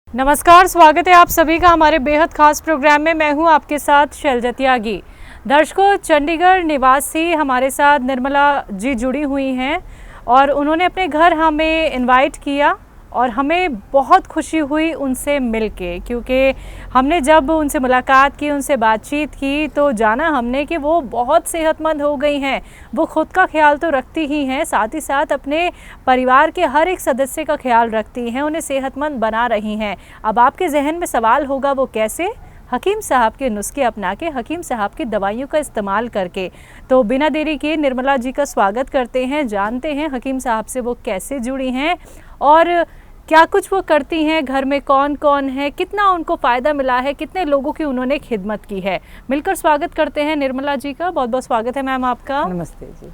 नमस्कार, स्वागत है आप सभी का हमारे बेहद खास प्रोग्राम में। मैं हूं आपके साथ शैलजा त्यागी। दर्शकों, चंडीगढ़ निवासी हमारे साथ निर्मला जी जुड़ी हुई हैं और उन्होंने अपने घर हमें इनवाइट किया और हमें बहुत खुशी हुई उनसे मिलके, क्योंकि हमने जब उनसे मुलाकात की, उनसे बातचीत की तो जाना हमने कि वो बहुत सेहतमंद हो गई हैं। वो खुद का ख्याल तो रखती ही हैं, साथ ही साथ अपने परिवार के हर एक सदस्य का ख्याल रखती हैं, उन्हें सेहतमंद बना रही हैं। अब आपके जहन में सवाल होगा वो कैसे? हकीम साहब के नुस्खे अपना के, हकीम साहब की दवाइयों का इस्तेमाल करके। तो बिना देरी के निर्मला जी का स्वागत करते हैं, जानते हैं हकीम साहब से वो कैसे जुड़ी हैं और क्या कुछ वो करती हैं, घर में कौन कौन है, कितना उनको फ़ायदा मिला है, कितने लोगों की उन्होंने खिदमत की है। मिलकर स्वागत करते हैं निर्मला जी का। बहुत बहुत स्वागत है मैम आपका। नमस्ते जी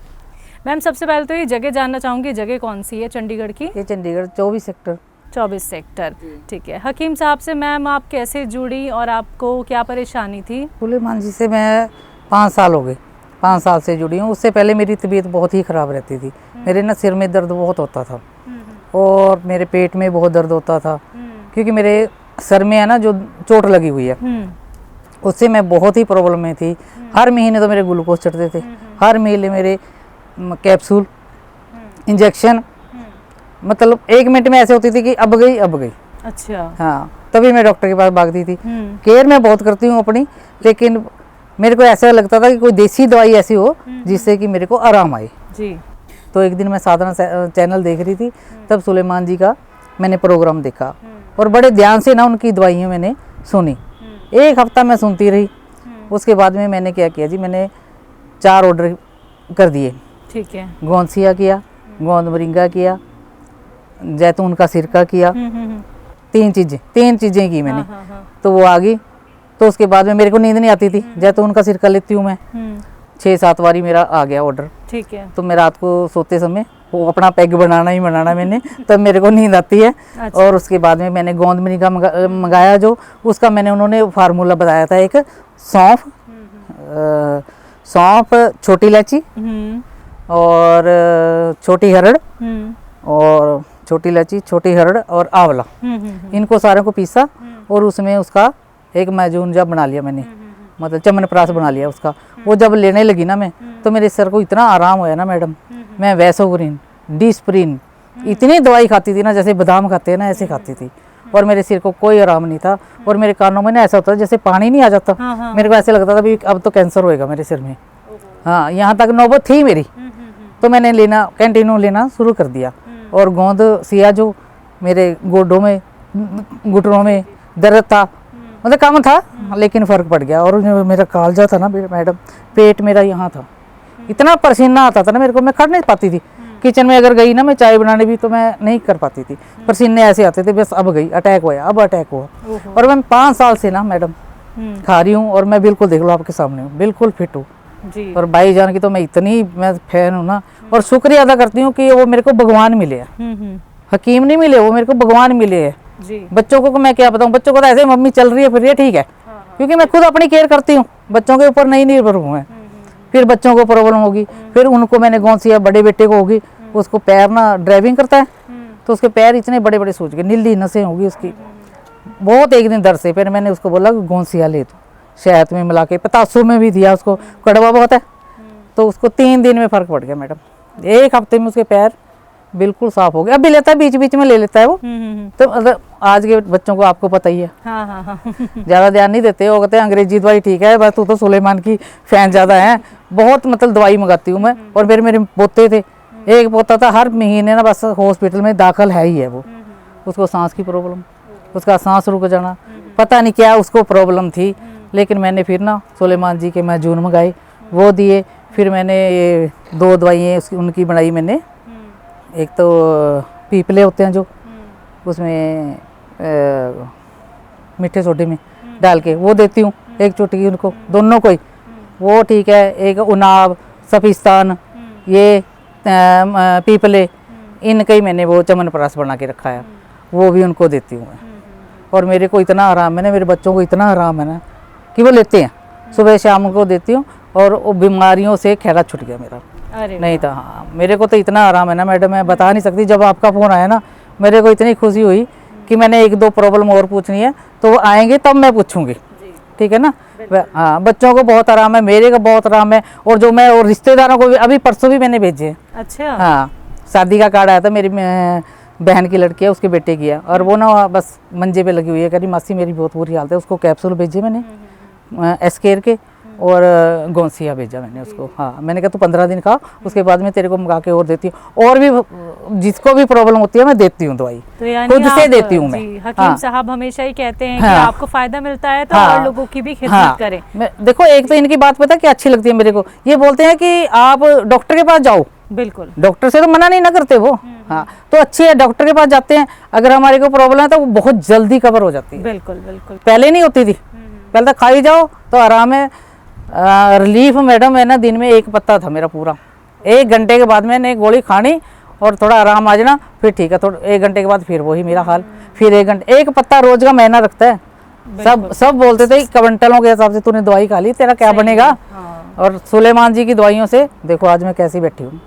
मैम, सबसे पहले तो ये जगह जानना चाहूँगी, जगह कौन सी है चंडीगढ़ की? ये चंडीगढ़ 24 सेक्टर। 24 सेक्टर, ठीक है। हकीम साहब से मैम आप कैसे जुड़ी और आपको क्या परेशानी थी? सुलेमान जी से मैं 5 साल हो गए, 5 साल से जुड़ी हूँ। उससे पहले मेरी तबीयत बहुत ही ख़राब रहती थी। मेरे ना सिर में दर्द बहुत होता था और मेरे पेट में बहुत दर्द होता था, क्योंकि मेरे सर में है ना जो चोट लगी हुई है, उससे मैं बहुत ही प्रॉब्लम में थी। हर महीने तो मेरे ग्लूकोज चढ़ते थे, हर महीने मेरे कैप्सूल, इंजेक्शन, मतलब 1 मिनट में ऐसे होती थी कि अब गई। अच्छा। हाँ, तभी मैं डॉक्टर के पास भागती थी। केयर मैं बहुत करती हूँ अपनी, लेकिन मेरे को ऐसा लगता था कि कोई देसी दवाई ऐसी हो जिससे कि मेरे को आराम आए जी। तो एक दिन मैं साधना चैनल देख रही थी, तब सुलेमान जी का मैंने प्रोग्राम देखा और बड़े ध्यान से ना उनकी दवाइयाँ मैंने सुनी। 1 हफ्ता मैं सुनती रही। उसके बाद में मैंने क्या किया जी, मैंने 4 ऑर्डर कर दिए। ठीक है। गोंदसिया किया, गोंद मोरिंगा किया, जैतून का सिरका किया, 3 चीज़ें की मैंने। तो वो आ गई। तो उसके बाद में मेरे को नींद नहीं आती थी। जैतून का सिरका लेती हूँ मैं, 6-7 बारी मेरा आ गया ऑर्डर। ठीक है। तो मैं रात को सोते समय वो अपना पैग बनाना मैंने तब मेरे को नींद आती है। अच्छा। और उसके बाद में मैंने गोंद मोरिंगा मंगाया, जो उसका मैंने उन्होंने फार्मूला बताया था। एक सौंफ, छोटी इलायची और छोटी हरड़ और छोटी इलायची, छोटी हरड़ और आंवला, इनको सारे को पीसा और उसमें उसका एक मैजून जब बना लिया मैंने, मतलब च्यवनप्राश बना लिया उसका। वो जब लेने लगी ना मैं, तो मेरे सर को इतना आराम होया ना मैडम। मैं वैसोग्रीन, डिस्प्रिन, इतनी दवाई खाती थी ना, जैसे बादाम खाते हैं ना, ऐसे खाती थी और मेरे सिर को कोई आराम नहीं था। और मेरे कानों में ना ऐसा होता था जैसे पानी नहीं आ जाता। मेरे को ऐसे लगता था भी अब तो कैंसर होएगा मेरे सिर में। हाँ, यहाँ तक नौबत थी मेरी। तो मैंने कंटिन्यू लेना शुरू कर दिया। और गोंद सिया जो मेरे गोडों में, घुटनों में दर्द था, मतलब कम था लेकिन फ़र्क पड़ गया। और जो मेरा कालजा था ना मैडम, पेट मेरा यहाँ था, इतना पसीना आता था ना मेरे को, मैं खड़ नहीं पाती थी। किचन में अगर गई ना मैं चाय बनाने भी, तो मैं नहीं कर पाती थी, पसीने ऐसे आते थे। बस अब गई, अटैक हुआ। और मैं 5 साल से ना मैडम खा रही हूँ और मैं बिल्कुल, देख लो आपके सामने हूँ, बिल्कुल फिट हूँ जी। और भाईजान की तो मैं इतनी फैन हूँ ना, और शुक्रिया अदा करती हूँ कि वो मेरे को भगवान मिले हैं। हकीम नहीं मिले, वो मेरे को भगवान मिले हैं जी। बच्चों को मैं क्या बताऊँ, बच्चों को तो ऐसे मम्मी चल रही है फिर ये ठीक है, क्योंकि मैं खुद अपनी केयर करती हूँ, बच्चों के ऊपर नहीं निर्भर हूँ मैं। फिर बच्चों को प्रॉब्लम होगी, फिर उनको मैंने गोंदसिया, बड़े बेटे को होगी, उसको पैर ना ड्राइविंग करता है तो उसके पैर इतने बड़े बड़े सूज गए, नीली नसें होगी उसकी बहुत। एक दिन दर्द से फिर मैंने उसको बोला गोंदसिया ले, तो शहद में मिला के, पतासों में भी दिया उसको, कड़वा बहुत है। तो उसको 3 दिन में फ़र्क पड़ गया मैडम। 1 हफ्ते में उसके पैर बिल्कुल साफ हो गया। अब भी लेता है, बीच बीच में ले लेता है वो। तो मतलब आज के बच्चों को आपको पता ही है, ज़्यादा ध्यान नहीं देते। वो कहते हैं अंग्रेजी दवाई ठीक है, बस तू तो सुलेमान की फ़ैन ज़्यादा है। बहुत मतलब दवाई मंगाती हूँ मैं। और मेरे पोते थे, एक पोता था हर महीने ना बस हॉस्पिटल में दाखिल है ही है वो। उसको सांस की प्रॉब्लम, उसका सांस रुक जाना, पता नहीं क्या उसको प्रॉब्लम थी। लेकिन मैंने फिर ना सुलेमान जी के मैजून मंगाए, वो दिए। फिर मैंने ये 2 दवाइयाँ उनकी बनाई मैंने। एक तो पीपले होते हैं जो, उसमें मीठे सोडे में डाल के वो देती हूँ, 1 चुटकी उनको, दोनों को ही, वो ठीक है। एक उनाब, सफिस्तान, ये पीपले, इनका ही मैंने वो च्यवनप्राश बना के रखा है, वो भी उनको देती हूँ मैं। और मेरे को इतना आराम है ना, मेरे बच्चों को इतना आराम है ना कि वो लेते हैं, सुबह शाम उनको देती हूँ। और वो बीमारियों से खैरा छूट गया मेरा, नहीं था। हाँ, मेरे को तो इतना आराम है ना मैडम, मैं बता नहीं सकती। जब आपका फ़ोन आया ना, मेरे को इतनी खुशी हुई कि मैंने एक दो प्रॉब्लम और पूछनी है तो वो आएंगे तब मैं पूछूंगी, ठीक है ना। हाँ, बच्चों को बहुत आराम है, मेरे को बहुत आराम है, और जो मैं और रिश्तेदारों को भी अभी परसों भी मैंने भेजे हैं। अच्छा। हाँ, शादी का कार्ड आया था, मेरी बहन की लड़की है, उसके बेटे की है, और वो ना बस मंजे पे लगी हुई है, कह रही मासी मेरी बहुत बुरी हालत है। उसको कैप्सूल भेजे मैंने एस्केर के, और गोंसिया भेजा मैंने उसको। हाँ, मैंने कहा तू 15 दिन खा, उसके बाद में तेरे को मंगा के और देती हूँ, और भी जिसको भी प्रॉब्लम होती है मैं देती हूँ दवाई, तो यानी खुद से देती हूँ मैं। हकीम साहब हमेशा ही कहते हैं कि हाँ, आपको फायदा मिलता है तो हाँ, और लोगों की भी खिदमत हाँ, करें। देखो एक तो इनकी बात पता क्या अच्छी लगती है मेरे को, ये बोलते हैं कि आप डॉक्टर के पास जाओ। बिल्कुल, डॉक्टर से तो मना नहीं ना करते वो। हाँ, तो अच्छी है, डॉक्टर के पास जाते हैं, अगर हमारे को प्रॉब्लम है तो वो बहुत जल्दी कवर हो जाती है। बिल्कुल बिल्कुल, पहले नहीं होती थी, पहले तो खाई जाओ तो आराम है। रिलीफ मैडम है ना, दिन में एक पत्ता था मेरा पूरा, 1 घंटे के बाद मैंने एक गोली खानी और थोड़ा आराम आ जाना, फिर ठीक है, थोड़ा 1 घंटे के बाद फिर वही मेरा हाल, फिर 1 घंटे, एक पत्ता रोज का महीना रखता है। सब बोलते थे क्विंटलों के हिसाब से तूने दवाई खा ली, तेरा क्या बनेगा। हाँ। और सुलेमान जी की दवाइयों से देखो आज मैं कैसी बैठी हूँ।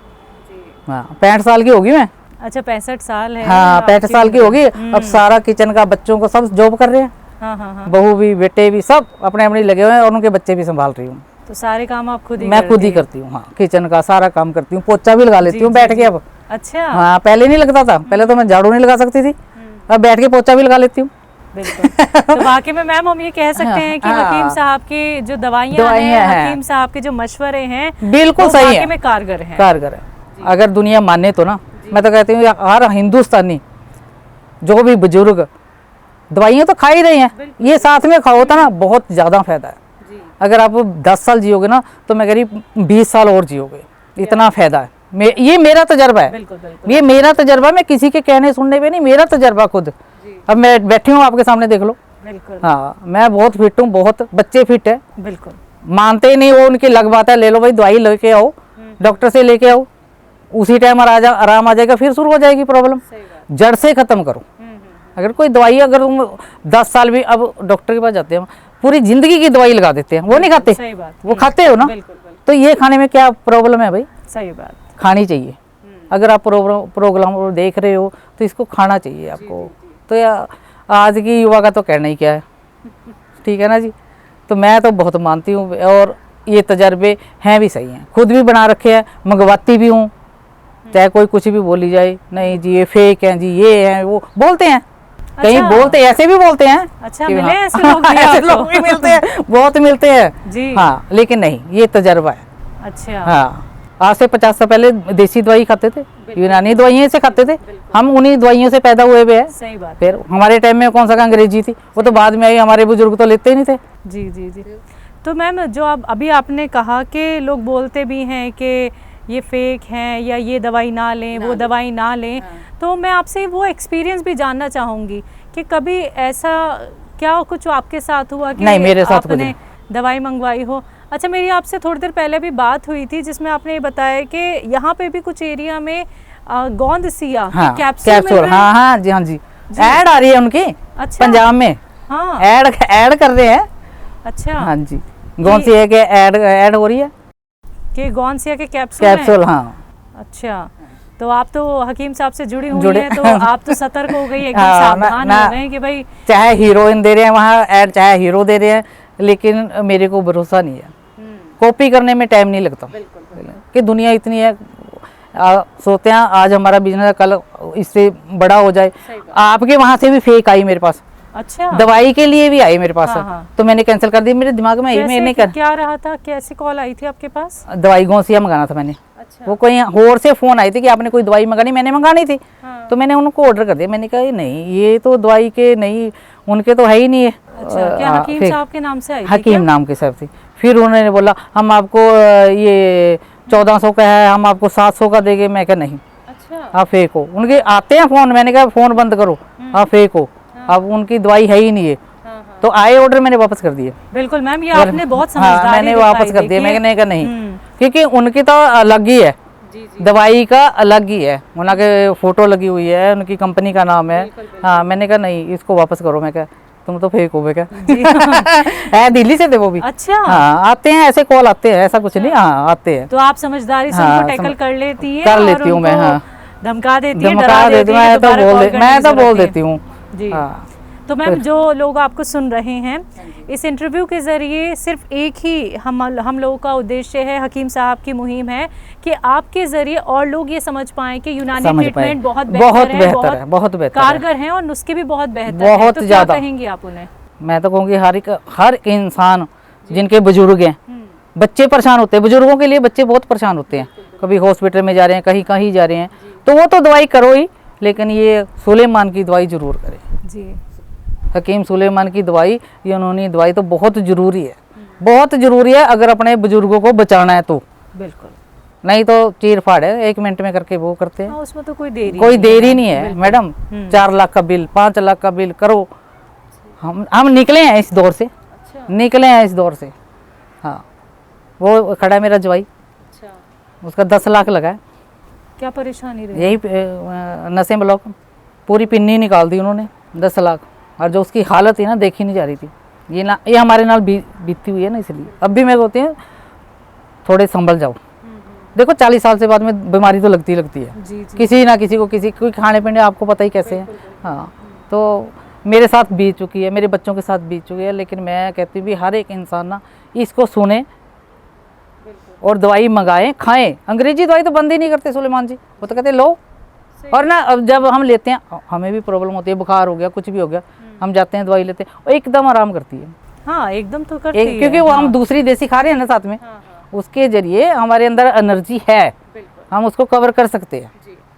हाँ, 65 साल की होगी मैं। अच्छा, 65 साल है। हाँ, 65 साल की होगी। अब सारा किचन का, बच्चों को सब जॉब कर रहे हैं। हाँ हाँ हाँ, बहू भी बेटे भी सब अपने अपने लगे हुए हैं, और उनके बच्चे भी संभाल रही हूँ। तो सारे काम आप खुद ही मैं खुद ही करती हूँ। हाँ, किचन का सारा काम करती हूँ, पोछा भी लगा लेती हूँ बैठ के अब। अच्छा। हाँ, पहले नहीं लगता था, पहले तो मैं झाड़ू नहीं लगा सकती थी, अब बैठ के पोछा भी लगा लेती हूँ। बिल्कुल। तो वाकई में मैम हम ये कह सकते हैं कि हकीम साहब की जो दवाइयाँ हैं, हकीम साहब के जो मशवरे हैं, बिल्कुल सही है, वाकई में कारगर हैं। कारगर है। अगर दुनिया माने तो ना, मैं तो कहती हूँ हर हिंदुस्तानी जो भी बुजुर्ग दवाइयाँ तो खा ही रहे हैं, ये साथ में खाओ तो ना बहुत ज़्यादा फायदा है। अगर आप 10 साल जियोगे ना तो मैं कह रही 20 साल और जियोगे, इतना फायदा है। ये मेरा तजर्बा है। बिल्कुल बिल्कुल, ये मेरा तजर्बा, मैं किसी के कहने सुनने पे नहीं, मेरा तजर्बा खुद। अब मैं बैठी हूँ आपके सामने, देख लो। बिल्कुल। हाँ, मैं बहुत फिट हूँ, बहुत बच्चे फिट है। बिल्कुल, मानते ही नहीं वो, उनकी लग बात है, ले लो भाई दवाई लेके आओ, डॉक्टर से लेके आओ, उसी टाइम आराम आ जाएगा, फिर शुरू हो जाएगी प्रॉब्लम। जड़ से खत्म करो। अगर कोई दवाई, अगर तुम 10 साल भी, अब डॉक्टर के पास जाते हैं, पूरी जिंदगी की दवाई लगा देते हैं, वो नहीं खाते। सही बात, वो खाते हो ना। तो ये खाने में क्या प्रॉब्लम है भाई? सही बात, खानी चाहिए। अगर आप प्रोग्राम देख रहे हो तो इसको खाना चाहिए आपको। तो यार आज की युवा का तो कहना ही क्या है, ठीक है ना जी। तो मैं तो बहुत मानती हूँ, और ये तजर्बे हैं भी सही हैं, खुद भी बना रखे हैं, मंगवाती भी हूँ, चाहे कोई कुछ भी बोली जाए, नहीं जी ये फेक हैं जी, ये हैं, वो बोलते हैं। कहीं बोलते ऐसे भी बोलते हैं। अच्छा, मिले ऐसे लोग भी? ऐसे लोग भी मिलते हैं, बहुत मिलते हैं जी। हाँ, लेकिन नहीं, ये तजर्बा है। अच्छा। हाँ, आज से 50 साल पहले देसी दवाई खाते थे, यूनानी दवाइयाँ से खाते थे, हम उन्हीं दवाइयों से पैदा हुए हुए हैं। सही बात। फिर हमारे टाइम में कौन सा अंग्रेजी थी, वो तो बाद में आई, हमारे बुजुर्ग तो लेते ही नहीं थे। जी जी जी। तो मैम जो अभी आपने कहा कि लोग बोलते भी हैं कि ये फेक हैं, या ये दवाई ना लें, वो दवाई ना लें, तो मैं आपसे वो एक्सपीरियंस भी जानना चाहूँगी कि कभी ऐसा क्या कुछ आपके साथ हुआ कि नहीं, मेरे साथ आपने दवाई मंगवाई हो? अच्छा, मेरी आपसे थोड़ी देर पहले भी बात हुई थी जिसमें आपने ये बताया कि यहाँ पे भी कुछ एरिया में गोंदसिया कैप्सूल। हाँ हाँ जी, हाँ जी, ऐड आ रही है उनकी। अच्छा, पंजाब में हाँ ऐड कर रहे हैं। अच्छा, हाँ जी, गोंदसिया के ऐड हो रही है कि गोंदसिया के कैप्सूल। हाँ। अच्छा, तो आप तो हकीम साहब से जुड़ी हुई हैं, तो आप तो सतर्क हो गई, एकदम सावधान हो गए कि भाई चाहे हीरोइन दे रहे हैं वहाँ ऐड, चाहे हीरो दे रहे हैं, लेकिन मेरे को भरोसा नहीं है। कॉपी करने में टाइम नहीं लगता कि दुनिया इतनी है, सोचते हैं आज हमारा बिजनेस कल इससे बड़ा हो जाए। आपके वहाँ से भी फेक आई मेरे पास। अच्छा, दवाई के लिए भी आई मेरे पास। हाँ। तो मैंने कैंसिल कर दी, मेरे दिमाग में मैं नहीं कर। क्या रहा था, कैसी कॉल आई थी आपके पास? दवाई गोंसिया मंगाना था मैंने। अच्छा। वो कोई और से फोन आई थी कि आपने कोई दवाई मंगानी, मैंने मंगानी थी। हाँ। तो मैंने उनको ऑर्डर कर दिया, मैंने कहा नहीं ये तो दवाई के नहीं, उनके तो है ही नहीं है। अच्छा, क्या हकीम साहब के नाम से आई थी? हकीम नाम के साहब थी। फिर उन्होंने बोला हम आपको ये 1400 का है, हम आपको 700 का देंगे। मैं कहा नहीं। अच्छा, आप फेक हो। उनके आते हैं फोन, मैंने कहा फोन बंद करो, आप फेक हो। अब उनकी दवाई है ही नहीं है। तो आए ऑर्डर मैंने वापस कर दिए। बिल्कुल मैम, ये आपने बहुत समझदारी मैंने वापस कर दिया। मैंने कहा नहीं, क्योंकि उनकी तो अलग ही है, दवाई का अलग ही है, उनके फोटो लगी हुई है, उनकी कंपनी का नाम है। हाँ, मैंने कहा नहीं इसको वापस करो। मैं कहा तुम तो फेक हो क्या? है दिल्ली से थे वो भी। अच्छा, हाँ, आते हैं ऐसे कॉल आते हैं, ऐसा कुछ नहीं। हाँ, आते हैं। तो आप समझदारी से उनको टैकल कर लेती है? कर लेती हूँ मैं। हाँ, धमका देती है, मैं तो बोल देती हूँ, जी। हाँ। तो मैम जो लोग आपको सुन रहे हैं इस इंटरव्यू के ज़रिए सिर्फ एक ही हम लोगों का उद्देश्य है, हकीम साहब की मुहिम है कि आपके ज़रिए और लोग ये समझ पाएं कि यूनानी ट्रीटमेंट बहुत बेहतर है, बहुत कारगर है और नुस्खे भी बहुत बेहतर हैं। तो क्या कहेंगे आप उन्हें? मैं तो कहूँगी हर इंसान जिनके बुजुर्ग हैं, बच्चे परेशान होते हैं, बुजुर्गों के लिए बच्चे बहुत परेशान होते हैं, कभी हॉस्पिटल में जा रहे हैं, कहीं कहीं जा रहे हैं, तो वो तो दवाई करो ही, लेकिन ये सुलेमान की दवाई जरूर करें जी। हकीम सुलेमान की दवाई, यूनानी दवाई तो बहुत ज़रूरी है, बहुत ज़रूरी है अगर अपने बुजुर्गों को बचाना है तो। बिल्कुल, नहीं तो चीर फाड़ है, 1 मिनट में करके वो करते हैं। उसमें तो कोई देरी नहीं है मैडम। 4 लाख का बिल, 5 लाख का बिल करो। हम निकले हैं इस दौर से। अच्छा। निकले हैं इस दौर से। हाँ, वो खड़ा है मेरा जवाई। अच्छा। उसका 10 लाख लगा है। क्या परेशानी रही? यही नसें ब्लॉक, पूरी पिन्नी निकाल दी उन्होंने, 10 लाख। और जो उसकी हालत है ना, देखी नहीं जा रही थी। ये हमारे नाल बीतती हुई है ना, इसलिए अब भी मैं कहती हूँ थोड़े संभल जाओ। देखो 40 साल से बाद में बीमारी तो लगती है जी, जी। किसी ना किसी को, कोई खाने पीने आपको पता ही कैसे है। हाँ, तो मेरे साथ बीत चुकी है, मेरे बच्चों के साथ बीत चुकी है, लेकिन मैं कहती हूँ भी हर एक इंसान ना इसको सुने और दवाई मंगाएं, खाएं। अंग्रेजी दवाई तो बंद ही नहीं करते सुलेमान जी, वो तो कहते लो। और ना अब जब हम लेते हैं, हमें भी प्रॉब्लम होती है, बुखार हो गया, कुछ भी हो गया, हम जाते हैं दवाई लेते हैं और एकदम आराम करती है। हाँ, एकदम तो करती है, क्योंकि वो हम दूसरी देसी खा रहे हैं ना साथ में। उसके जरिए हमारे अंदर एनर्जी है, हम उसको कवर कर सकते हैं।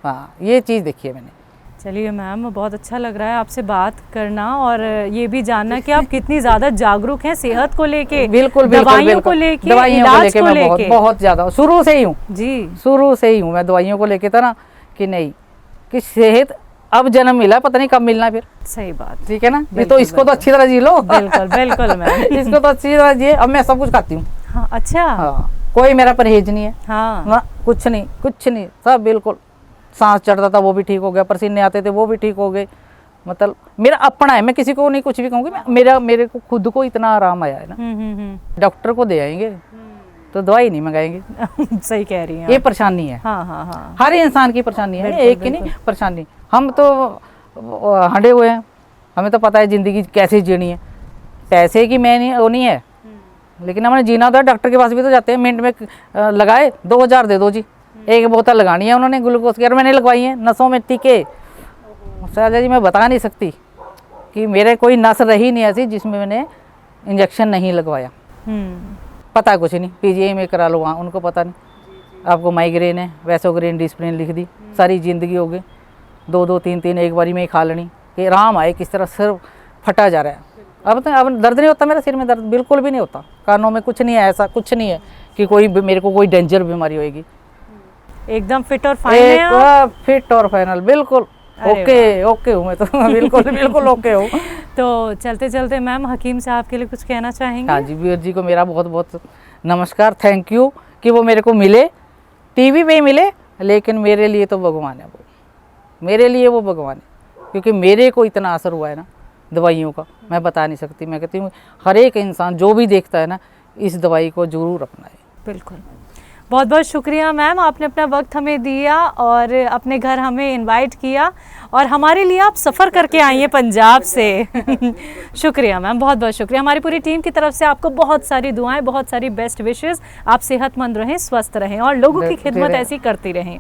हाँ, ये चीज़ देखी है मैंने। चलिए मैम, बहुत अच्छा लग रहा है आपसे बात करना और ये भी जानना कि आप कितनी ज़्यादा जागरूक हैं सेहत को लेके। बिल्कुल, दवाइयों को लेके, इलाज को लेके। बहुत ज़्यादा, शुरू से ही हूँ जी, शुरू से ही हूँ मैं दवाइयों को लेके था ना, कि नहीं कि सेहत अब जन्म मिला, पता नहीं कब मिलना फिर। सही बात, ठीक है ना। ये तो इसको तो अच्छी तरह जी लो। बिल्कुल बिल्कुल मैम। इसको तो अच्छी तरह जिए। अब मैं सब कुछ खाती हूँ। हाँ, अच्छा। हाँ, कोई मेरा परहेज नहीं है। हाँ ना, कुछ नहीं, सब बिल्कुल। सांस चढ़ता था वो भी ठीक हो गया, पसीने आते थे वो भी ठीक हो गए। मतलब मेरा अपना है, मैं किसी को नहीं कुछ भी कहूँगी। मेरे को खुद को इतना आराम आया है ना। डॉक्टर को दे आएंगे तो दवाई नहीं मंगाएंगे। सही कह रही हैं, ये परेशानी है। हाँ हाँ हाँ, हर इंसान की परेशानी है, एक की नहीं परेशानी। हम तो हंडे हुए हैं, हमें तो पता है ज़िंदगी कैसे जीनी है। पैसे की वो नहीं है, लेकिन हमने जीना तो है। डॉक्टर के पास भी तो जाते हैं, मिनट में लगाए 2000 दे दो जी, एक बोतल लगानी है उन्होंने ग्लूकोज की, और मैंने लगवाई है नसों में टीके। शाहजा जी, मैं बता नहीं सकती कि मेरे कोई नस रही नहीं ऐसी जिसमें मैंने इंजेक्शन नहीं लगवाया। पता कुछ नहीं, पीजीआई में करा लो, वहाँ उनको पता नहीं। आपको माइग्रेन है, वैसोग्रेन डिस्प्लेन लिख दी, सारी ज़िंदगी हो गई 2-2 3-3 एक बारी में ही खा लेनी कि आराम आए। किस तरह सिर फटा जा रहा है। अब दर्द नहीं होता, मेरा सिर में दर्द बिल्कुल भी नहीं होता, कानों में कुछ नहीं है, ऐसा कुछ नहीं है कि मेरे को कोई डेंजर बीमारी होएगी। एकदम फिट और फाइन है आप? फिट और फाइनल, बिल्कुल ओके हूँ मैं तो। बिल्कुल ओके हूँ। तो चलते चलते मैम, हकीम साहब के लिए कुछ कहना चाहेंगे? हाँ जी, वीर जी को मेरा बहुत बहुत नमस्कार, थैंक यू कि वो मेरे को मिले, टीवी पे मिले, लेकिन मेरे लिए तो भगवान है वो, मेरे लिए वो भगवान है। क्योंकि मेरे को इतना असर हुआ है ना दवाइयों का, मैं बता नहीं सकती। मैं कहती हूँ हर एक इंसान जो भी देखता है ना, इस दवाई को ज़रूर अपनाए। बिल्कुल, बहुत बहुत शुक्रिया मैम, आपने अपना वक्त हमें दिया और अपने घर हमें इनवाइट किया और हमारे लिए आप सफ़र करके आई हैं पंजाब से। शुक्रिया मैम, बहुत बहुत शुक्रिया। हमारी पूरी टीम की तरफ से आपको बहुत सारी दुआएं, बहुत सारी बेस्ट विशेस। आप सेहतमंद रहें, स्वस्थ रहें और लोगों की खिदमत ऐसी करती रहें।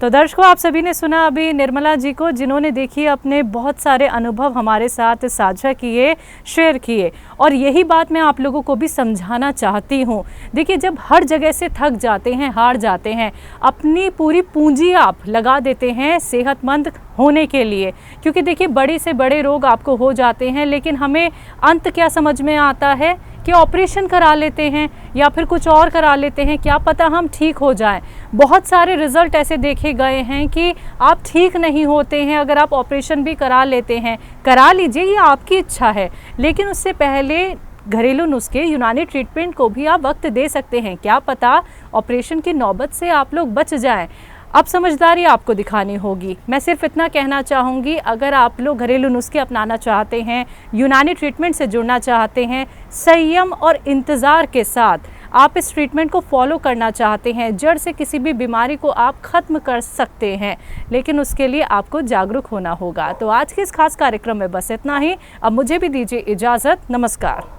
तो दर्शकों, आप सभी ने सुना अभी निर्मला जी को, जिन्होंने देखिए अपने बहुत सारे अनुभव हमारे साथ साझा किए, शेयर किए। और यही बात मैं आप लोगों को भी समझाना चाहती हूँ। देखिए, जब हर जगह से थक जाते हैं, हार जाते हैं, अपनी पूरी पूंजी आप लगा देते हैं सेहतमंद होने के लिए, क्योंकि देखिए बड़े से बड़े रोग आपको हो जाते हैं, लेकिन हमें अंत क्या समझ में आता है कि ऑपरेशन करा लेते हैं या फिर कुछ और करा लेते हैं, क्या पता हम ठीक हो जाएं। बहुत सारे रिज़ल्ट ऐसे देखे गए हैं कि आप ठीक नहीं होते हैं। अगर आप ऑपरेशन भी करा लेते हैं, करा लीजिए, ये आपकी इच्छा है, लेकिन उससे पहले घरेलू नुस्खे, यूनानी ट्रीटमेंट को भी आप वक्त दे सकते हैं। क्या पता ऑपरेशन की नौबत से आप लोग बच जाएं। अब समझदारी आपको दिखानी होगी। मैं सिर्फ इतना कहना चाहूँगी, अगर आप लोग घरेलू नुस्खे अपनाना चाहते हैं, यूनानी ट्रीटमेंट से जुड़ना चाहते हैं, संयम और इंतज़ार के साथ आप इस ट्रीटमेंट को फॉलो करना चाहते हैं, जड़ से किसी भी बीमारी को आप ख़त्म कर सकते हैं, लेकिन उसके लिए आपको जागरूक होना होगा। तो आज के इस खास कार्यक्रम में बस इतना ही। अब मुझे भी दीजिए इजाज़त। नमस्कार।